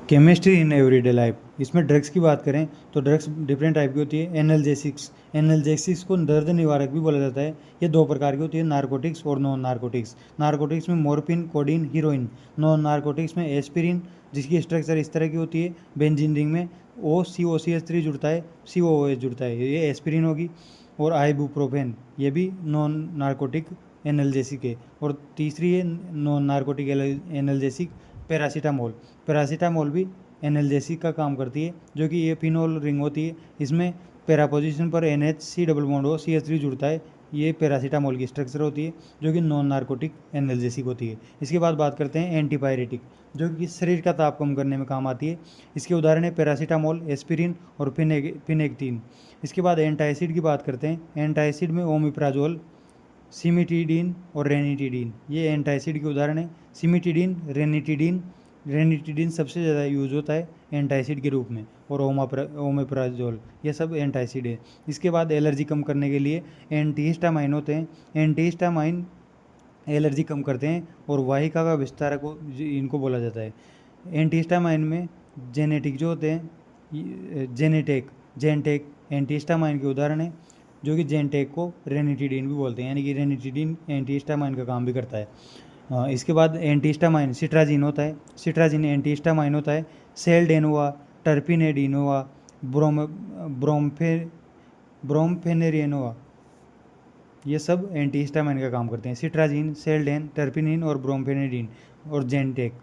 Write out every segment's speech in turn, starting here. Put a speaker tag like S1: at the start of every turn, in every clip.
S1: Chemistry in everyday life, इसमें drugs की बात करें तो ड्रग्स डिफरेंट टाइप की होती है। एनाल्जेसिक्स, एनाल्जेसिक्स को दर्द निवारक भी बोला जाता है। ये दो प्रकार की होती है, नारकोटिक्स और नॉन नारकोटिक्स। नारकोटिक्स में morphine, codeine, heroine. Non narcotics में एस्पिरिन, जिसकी स्ट्रक्चर इस तरह की होती है, बेंजीन रिंग में OCOCH3 जुड़ता है, COOH जुड़ता है, ये एस्पिरिन होगी। और आइबुप्रोफेन, ये भी नॉन नारकोटिक एनाल्जेसिक है। और तीसरी है non narcotic analgesic, paracetamol. Paracetamol भी एनाल्जेसिक का काम करती है, जो कि ये फिनोल रिंग होती है, इसमें पैरा पोजीशन पर NH डबल बॉन्ड हो CH3 जुड़ता है, ये पैरासीटामोल की स्ट्रक्चर होती है, जो कि नॉन नारकोटिक एनाल्जेसिक होती है। इसके बाद बात करते हैं एंटीपायरेटिक, जो कि शरीर का ताप कम करने में काम आती है। इसके उदाहरण है पैरासीटामोल, एस्पिरिन और फिनेक्टिन। इसके बाद एंटाइसिड की बात करते हैं। एंटाइसिड में ओमिप्राजोल, सिमिटिडीन और रेनिटिडीन, ये एंटाइसिड के उदाहरण है। सिमिटिडीन, रेनिटिडीन सबसे ज़्यादा यूज होता है एंटाइसिड के रूप में, और ओमेप्राजोल, ये सब एंटाइसिड है। इसके बाद एलर्जी कम करने के लिए एंटीहिस्टामाइन होते हैं। एंटीहिस्टामाइन एलर्जी कम करते हैं और वाहिका का विस्तारक इनको बोला जाता है। एंटीहिस्टामाइन में जेनेटिक जो होते हैं, जेनटेक एंटीहिस्टामाइन के उदाहरण है, जो कि जेनटेक को रेनिटिडीन भी बोलते हैं, यानी कि रेनिटिडीन एंटीहिस्टामाइन का काम भी करता है। इसके बाद एंटीहिस्टामाइन सिट्राजिन होता है, सिट्राजिन एंटीहिस्टामाइन होता है। सेल्डेनोवा, टर्पिनेडिनोवा, ब्रोम्फेनेरिनोवा, ये सब एंटीहिस्टामाइन का काम करते हैं। सिट्राजिन, सेल्डेन, टर्पिनिन और ब्रोम्फेनेडिन और जेनटेक,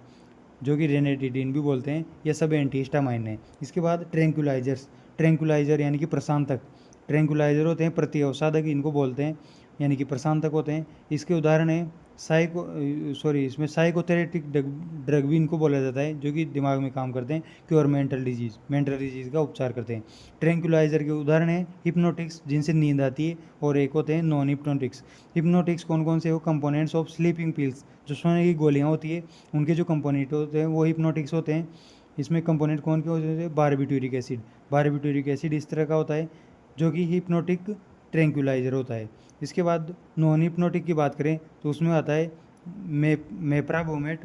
S1: जो कि रेनिटिडीन भी बोलते हैं, ये सब एंटीहिस्टामाइन है। इसके बाद ट्रैंकुलाइजर यानी कि प्रशांतक, ट्रैंकुलाइजर होते हैं प्रति अवसादक, इनको बोलते हैं, यानी कि प्रशांतक होते हैं। इसके उदाहरण है इसमें साइकोथेरेटिक ड्रग भी इनको बोला जाता है, जो कि दिमाग में काम करते हैं, क्योर मेंटल डिजीज़ का उपचार करते हैं। ट्रैंकुलाइजर के उदाहरण है हिप्नोटिक्स, जिनसे नींद आती है, और एक होते हैं नॉन हिप्नोटिक्स। हिप्नोटिक्स कौन कौन से हो? कंपोनेंट्स ऑफ स्लीपिंग पिल्स, जो सोने की गोलियाँ होती है, उनके जो कंपोनेंट होते हैं वो हिप्नोटिक्स होते हैं। इसमें कंपोनेंट कौन के होते हैं? बारबिटूरिक एसिड। बारबिटूरिक एसिड इस तरह का होता है, जो कि हिप्नोटिक ट्रैंकुलाइजर होता है। इसके बाद नॉन हिप्नोटिक की बात करें तो उसमें आता है मेप्रोबोमेट,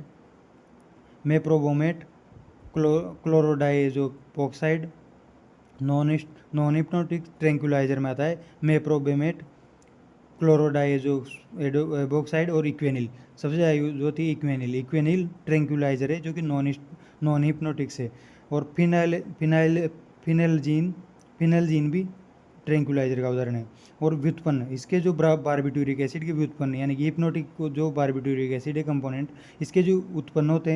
S1: क्लोरोडाइजोपोक्साइड। नॉन हिप्नोटिक ट्रैंकुलाइजर में आता है मेप्रोबेमेट, क्लोरोडाइजोपोक्साइड और इक्वेनिल। सबसे ज़्यादा यूज होती है इक्वेनिल ट्रैंकुलाइजर है, जो कि नॉन हिप्नोटिक्स है। और फिनलजीन भी ट्रैंकुलाइजर का उदाहरण है। और व्युत्पन्न, इसके जो बारबिटूरिक एसिड के व्युत्पन्न, यानी कि हिप्नोटिक को जो बारबिटूरिक एसिड है कंपोनेंट, इसके जो व्युत्पन्न होते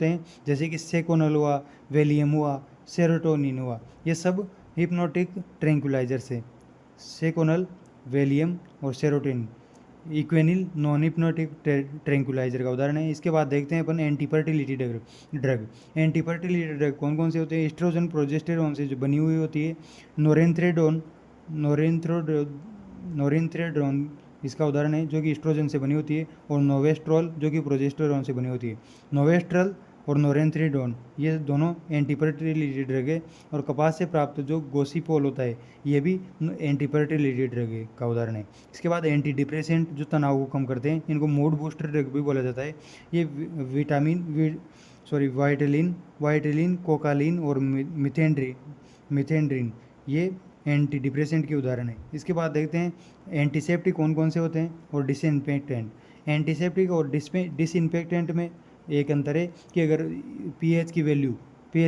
S1: हैं, जैसे कि सेकोनल हुआ, वेलियम हुआ, सेरोटोनिन हुआ, ये सब हिप्नोटिक ट्रैंकुलाइजर से। सेकोनल, वेलियम और serotonin. Equanil non hypnotic tranquilliser का उदाहरण है। इसके बाद देखते हैं अपन एंटीफर्टिलिटी ड्रग। एंटीफर्टिलिटी ड्रग कौन कौन से होते हैं? एस्ट्रोजन, प्रोजेस्टेरोन से जो बनी हुई होती है। नोरेंथ्रेडोन इसका उदाहरण है, जो कि एस्ट्रोजन से बनी होती है। और नोवेस्ट्रॉल, जो कि प्रोजेस्टेरोन से बनी होती है। नोवेस्ट्रल और नोरेंथ्रेडोन, ये दोनों एंटीफर्टिलिटी ड्रग है। और कपास से प्राप्त जो गोसीपोल होता है, ये भी एंटीफर्टिलिटी ड्रग का उदाहरण है। इसके बाद एंटी डिप्रेसेंट, जो तनाव को कम करते हैं, इनको मूड बूस्टर ड्रग भी बोला जाता है। ये वाइटलिन, कोकालिन और मिथेंड्रिन, ये एंटी डिप्रेसेंट के उदाहरण है। इसके बाद देखते हैं एंटीसेप्टिक कौन कौन से होते हैं और डिसइंफेक्टेंट। एंटीसेप्टिक और डिसइंफेक्टेंट में एक अंतर है कि अगर पीएच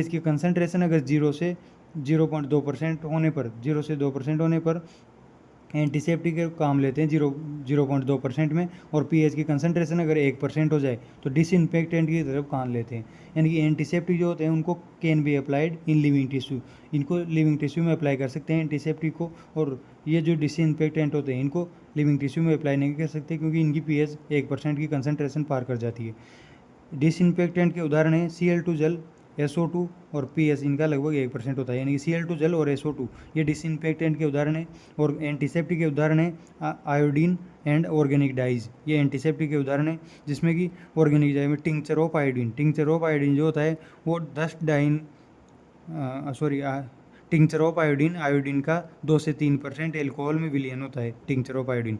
S1: की कंसंट्रेशन अगर 0 से 0.2% होने पर, 0 से 2% होने पर एंटीसेप्टिक के काम लेते हैं 0.2% में। और पीएच की कंसंट्रेशन अगर 1% हो जाए तो डिसइंफेक्टेंट की तरफ काम लेते हैं। यानी कि एंटीसेप्टिक जो होते हैं उनको can be applied in living tissue, इनको लिविंग टिश्यू में अप्लाई कर सकते हैं एंटीसेप्टिक को। और ये जो डिसइंफेक्टेंट होते हैं इनको लिविंग टिश्यू में अप्लाई नहीं कर सकते, क्योंकि इनकी पीएच 1% की कंसंट्रेशन पार कर जाती है। डिसइंफेक्टेंट के उदाहरण हैं Cl2 जल, SO2 और पीएच, इनका लगभग 1% होता है। यानी कि Cl2 जल और SO2 ये डिसइंफेक्टेंट के उदाहरण हैं। और एंटीसेप्टिक के उदाहरण हैं आयोडीन एंड ऑर्गेनिक डाइज, ये एंटीसेप्टिक के उदाहरण हैं, जिसमें कि ऑर्गेनिक डाइज में टिंक्चर ऑफ आयोडीन जो होता है वो 10 डाइन टिंक्चर ऑफ आयोडीन का 2 से 3% एल्कोहल में विलयन होता है टिंक्चर ऑफ आयोडीन।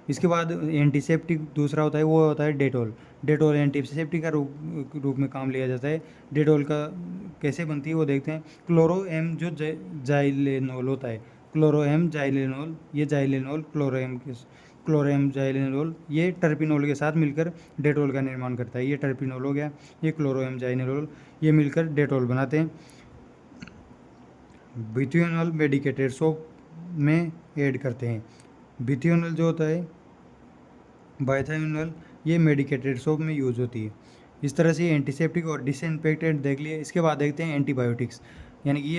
S1: इसके बाद एंटीसेप्टिक दूसरा होता है, वो होता है डेटॉल। डेटॉल एंटीसेप्टिक का रूप में काम लिया जाता है। डेटॉल का कैसे बनती है वो देखते हैं। क्लोरो एम जो जाइलेनोल होता है, क्लोरो एम जाइलेनोल, ये जाइलेनोल क्लोरो एम जाइलेनोल ये टर्पिनोल के साथ मिलकर डेटॉल का निर्माण करता है। ये टर्पिनोल हो गया, ये क्लोरो एम जाइलेनोल, ये मिलकर डेटॉल बनाते हैं। बिथ्योनल मेडिकेटेड सोप में ऐड करते हैं। बिथ्योनल जो होता है, बाइथाइनल, ये मेडिकेटेड सोप में यूज होती है। इस तरह से एंटीसेप्टिक और डिसइंफेक्टेंट देख लिए। इसके बाद देखते हैं एंटीबायोटिक्स, यानी कि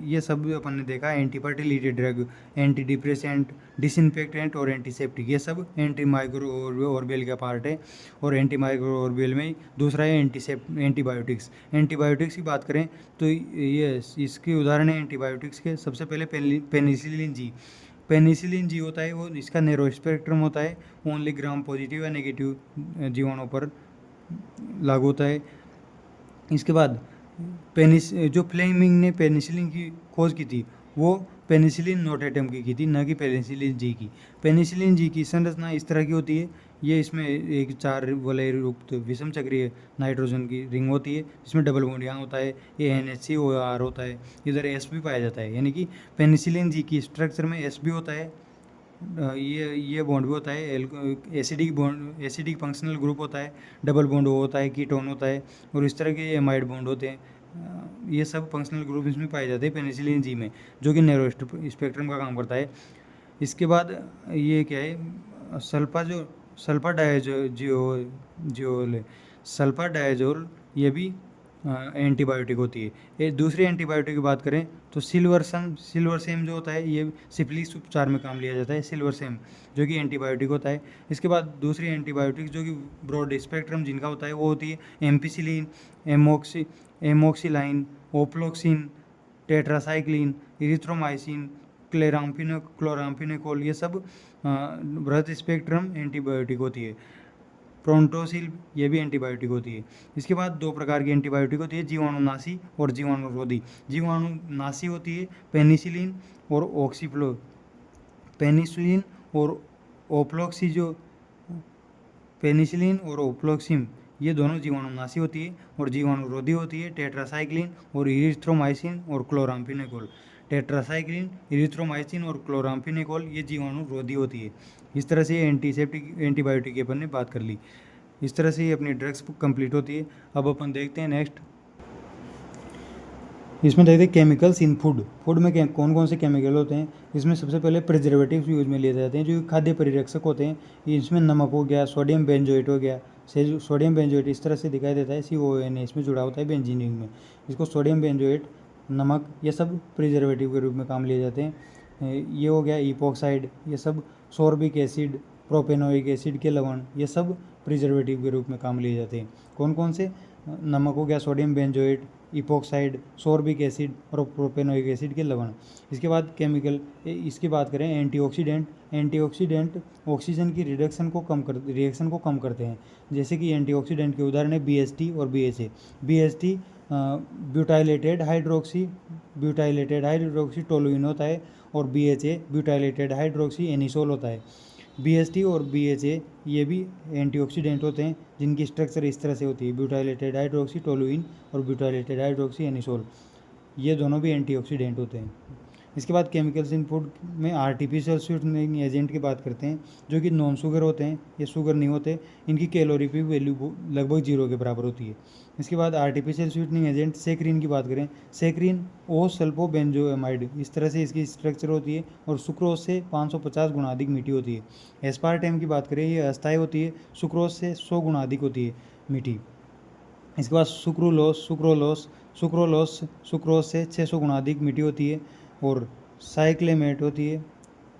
S1: ये सब अपन ने देखा, anti fertility drug, anti depressant, disinfectant और एंटीसेप्टिक, ये सब एंटी माइक्रोऑर्बियल का पार्ट है। और एंटी माइक्रोऑर्बियल में दूसरा है एंटीबायोटिक्स। एंटीबायोटिक्स की बात करें तो ये इसके उदाहरण है एंटीबायोटिक्स के। सबसे पहले पेनिसिलिन जी। पेनिसिलिन जी होता है, वो इसका नैरो स्पेक्ट्रम होता है, ओनली ग्राम पॉजिटिव या नेगेटिव जीवाणु पर लागू होता है। इसके बाद जो फ्लेमिंग ने पेनिसिलिन की खोज की थी, वो पेनिसिलिन नोटेटम की थी, न कि पेनिसिलिन जी की। पेनिसिलिन जी की संरचना इस तरह की होती है, ये इसमें एक 4 वलय युक्त विषम चक्रीय नाइट्रोजन की रिंग होती है, जिसमें डबल बॉन्ड यहाँ होता है, ये NHCOR होता है, इधर S भी पाया जाता है। यानी कि पेनिसिलिन जी की स्ट्रक्चर में S भी होता है, ये बॉन्ड भी होता है, एसिडिक फंक्शनल ग्रुप होता है, डबल बॉन्ड होता है, कीटोन होता है, और इस तरह के एमाइड बॉन्ड होते हैं। ये सब फंक्शनल ग्रुप इसमें पाए जाते हैं पेनिसिलिन जी में, जो कि नैरो स्पेक्ट्रम का काम करता है। इसके बाद ये क्या है, सल्फा डायजोल, ये भी एंटीबायोटिक होती है। ये दूसरी एंटीबायोटिक की बात करें तो सिल्वर सेम जो होता है, ये सिफिलिस उपचार में काम लिया जाता है, सिल्वर सेम, जो कि एंटीबायोटिक होता है। इसके बाद दूसरी एंटीबायोटिक जो कि ब्रॉड स्पेक्ट्रम जिनका होता है, वो होती है एम्पिसिलिन, एमोक्सिलाइन, ओप्लोक्सिन, टेट्रासाइक्लिन, इरिथ्रोमाइसिन, क्लोराम्फिनेकोल, ये सब ब्रॉड स्पेक्ट्रम एंटीबायोटिक होती है। प्रोंटोसिल, ये भी एंटीबायोटिक होती है। इसके बाद 2 प्रकार की एंटीबायोटिक होती है, जीवाणुनाशी और जीवाणुरोधी। जीवाणुनाशी होती है पेनिसिलिन और पेनिसिलिन और ओप्लोक्सी जो पेनिसिलिन और ओप्लोक्सिम, ये दोनों जीवाणुनाशी होती है। और जीवाणुरोधी होती है टेट्रासाइक्लिन और इरिथ्रोमाइसिन और क्लोराम्फिनेकोल। टेट्रासाइक्लिन, इरिथ्रोमाइसिन और क्लोराम्फिनेकोल, ये जीवाणुरोधी होती है। इस तरह से एंटीबायोटिक की अपन ने बात कर ली। इस तरह से ये अपनी ड्रग्स कंप्लीट होती है। अब अपन देखते हैं नेक्स्ट, इसमें देखते हैं केमिकल्स इन फूड में कौन कौन से केमिकल होते हैं। इसमें सबसे पहले प्रिजर्वेटिव्स यूज में लिए जाते हैं, जो खाद्य परिरक्षक होते हैं। इसमें नमक हो गया, सोडियम बेंजोएट हो गया। सोडियम बेंजोएट इस तरह से दिखाई देता है, CON इसमें जुड़ा होता है बेंजीनिंग में। इसको सोडियम बेंजोएट, नमक, ये सब प्रिजर्वेटिव के रूप में काम लिए जाते हैं। ये हो गया इपोक्साइड, ये सब सोर्बिक एसिड, प्रोपेनोइक एसिड के लवण, ये सब प्रिजर्वेटिव के रूप में काम लिए जाते हैं। कौन कौन से, नमक हो गया, sodium benzoate, epoxide, sorbic acid और प्रोपेनोइक एसिड के लवण। इसके बाद केमिकल, इसकी बात करें एंटीऑक्सीडेंट ऑक्सीजन की रिएक्शन को कम करते हैं। जैसे कि एंटीऑक्सीडेंट के उदाहरण है BHT और BHA। BHT butylated hydroxy toluene होता है, और BHA ब्यूटाइलेटेड हाइड्रोक्सी एनिसोल होता है। BHT और BHA ये भी एंटीऑक्सीडेंट होते हैं, जिनकी स्ट्रक्चर इस तरह से होती है, ब्यूटाइलेटेड हाइड्रोक्सी टोलुइन और ब्यूटाइलेटेड हाइड्रोक्सी एनिसोल, ये दोनों भी एंटीऑक्सीडेंट होते हैं। इसके बाद केमिकल्स इन फूड में आर्टिफिशियल स्वीटनिंग एजेंट की बात करते हैं, जो कि नॉन शुगर होते हैं, ये शुगर नहीं होते। इनकी कैलोरी की वैल्यू लगभग 0 के बराबर होती है। इसके बाद आर्टिफिशियल स्वीटनिंग एजेंट सेक्रिन की बात करें, सेक्रिन ओ सल्फोबेंजोएमाइड, इस तरह से इसकी स्ट्रक्चर होती है, और सुक्रोज से 550 गुना अधिक मीठी होती है। एस्पार्टेम की बात करें, ये अस्थायी होती है, सुक्रोज से 100 गुना अधिक होती है मीठी। इसके बाद सुक्रोज से 600 गुना अधिक मीठी होती है। और साइक्लेमेट होती है,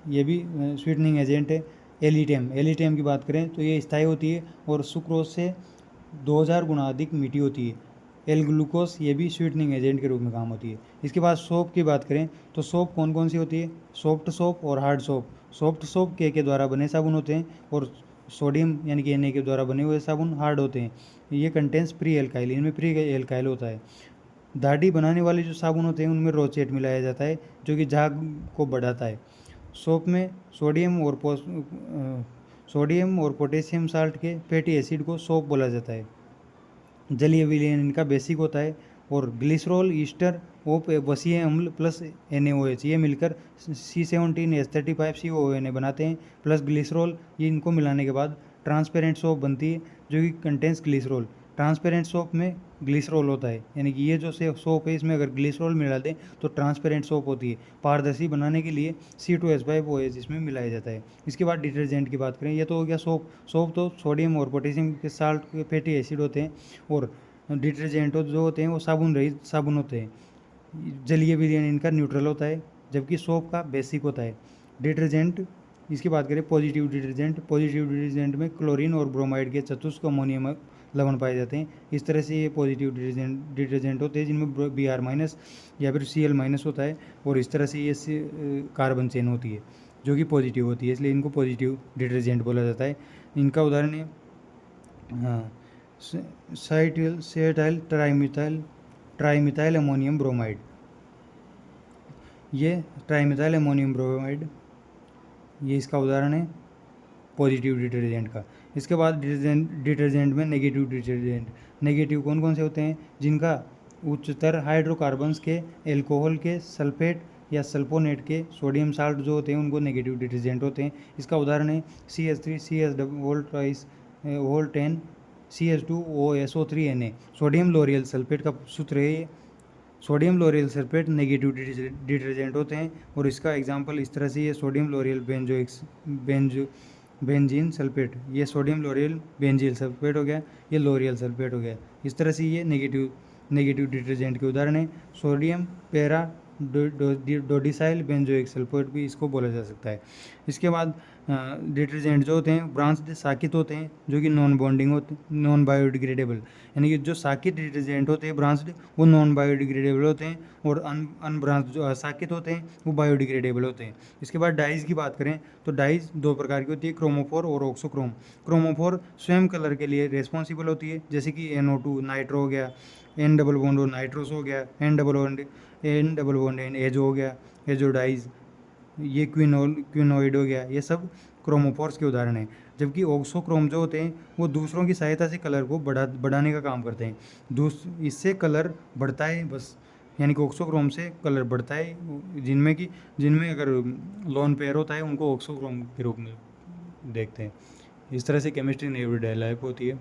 S1: ये भी स्वीटनिंग एजेंट है। एलिटेम की बात करें तो ये स्थायी होती है, और सुक्रोज से 2000 गुना अधिक मीठी होती है। एल ग्लूकोज, ये भी स्वीटनिंग एजेंट के रूप में काम होती है। इसके बाद सोप की बात करें तो सोप कौन कौन सी होती है, सॉफ्ट सोप और हार्ड सोप। सॉफ्ट सोप के द्वारा बने साबुन होते हैं, और सोडियम यानी कि Na के द्वारा बने हुए साबुन हार्ड होते हैं। ये कंटेंस प्री एल्काइल, इनमें प्री एल्काइल होता है। दाढ़ी बनाने वाले जो साबुन होते हैं, उनमें रोचेट मिलाया जाता है, जो कि झाग को बढ़ाता है। सोप में सोडियम और पोटेशियम साल्ट के फैटी एसिड को सोप बोला जाता है। जलीय विलयन इनका बेसिक होता है। और ग्लिसरॉल, ईस्टर, ओप, वसीय अम्ल प्लस NaOH ये मिलकर C17H35COONA बनाते हैं प्लस ग्लिसरॉल। ये इनको मिलाने के बाद ट्रांसपेरेंट सोप बनती है जो कि कंटेंस ग्लिसरॉल। ट्रांसपेरेंट सोप में ग्लिसरॉल होता है, यानी कि ये जो सोप है इसमें अगर ग्लिसरॉल मिला दें तो ट्रांसपेरेंट सोप होती है। पारदर्शी बनाने के लिए C2H5OH इसमें मिलाया जाता है। इसके बाद डिटर्जेंट की बात करें, ये तो हो गया सोप। सोप तो सोडियम और पोटेशियम के साल्ट के फैटी एसिड होते हैं। और डिटर्जेंट जो होते हैं वो साबुन रहित साबुन होते हैं। जलीय विलयन इनका न्यूट्रल होता है, जबकि सोप का बेसिक होता है। डिटर्जेंट, इसकी बात करें पॉजिटिव डिटर्जेंट में क्लोरीन और ब्रोमाइड के चतुष्क अमोनियम लवण पाए जाते हैं। इस तरह से ये पॉजिटिव डिटर्जेंट होते हैं जिनमें Br- या फिर Cl- होता है। और इस तरह से ये कार्बन चेन होती है जो कि पॉजिटिव होती है, इसलिए इनको पॉजिटिव डिटर्जेंट बोला जाता है। इनका उदाहरण है सेटाइल ट्राईमिथाइल अमोनियम ब्रोमाइड। ये ट्राईमिथाइल अमोनियम ब्रोमाइड ये इसका उदाहरण है पॉजिटिव डिटर्जेंट का। इसके बाद डिटर्जेंट में नेगेटिव कौन कौन से होते हैं? जिनका उच्चतर हाइड्रोकार्बन्स के, एल्कोहल के, सल्फेट या सल्फोनेट के, सोडियम साल्ट जो होते हैं उनको नेगेटिव डिटर्जेंट होते हैं। इसका उदाहरण है CH3 CH10 CH2OSO3Na। Sodium L'Oreal sulphate का सूत्र है ये। Sodium L'Oreal sulphate negative detergent होते हैं। और इसका एग्जांपल इस तरह से ये सोडियम लोरियल बेंजीन सल्फेट, ये सोडियम लोरियल बेंजील सल्फेट हो गया, ये लोरियल सल्फेट हो गया। इस तरह से ये नेगेटिव डिटर्जेंट के उदाहरण है। सोडियम पेरा डोडिसाइल बेंजोइक सल्फेट भी इसको बोला जा सकता है। इसके बाद डिटर्जेंट जो होते हैं ब्रांच्ड साकित होते हैं जो कि नॉन बॉन्डिंग होते हैं, नॉन बायोडिग्रेडेबल, यानी कि जो साकित डिटर्जेंट होते हैं ब्रांच्ड वो नॉन बायोडिग्रेडेबल होते हैं। और अनब्रांच्ड जो असाकित होते हैं वो बायोडिग्रेडेबल होते हैं। इसके बाद डाइज की बात करें तो डाइज दो प्रकार की होती है, क्रोमोफोर और ऑक्सोक्रोम। क्रोमोफोर स्वयं कलर के लिए रिस्पॉन्सिबल होती है, जैसे कि NO2 नाइट्रो हो गया, N डबल बॉन्ड नाइट्रोस हो गया, N डबल बॉन्ड एज हो गया, एजोडाइज, ये क्विनोइड हो गया। ये सब क्रोमोफोर्स के उदाहरण हैं। जबकि ऑक्सोक्रोम जो होते हैं वो दूसरों की सहायता से कलर को बढ़ाने का काम करते हैं। इससे कलर बढ़ता है बस, यानी कि ऑक्सोक्रोम से कलर बढ़ता है। जिनमें अगर लोन पेयर होता है उनको ऑक्सोक्रोम के रूप में देखते हैं। इस तरह से केमिस्ट्री नेवर डेवलप होती है।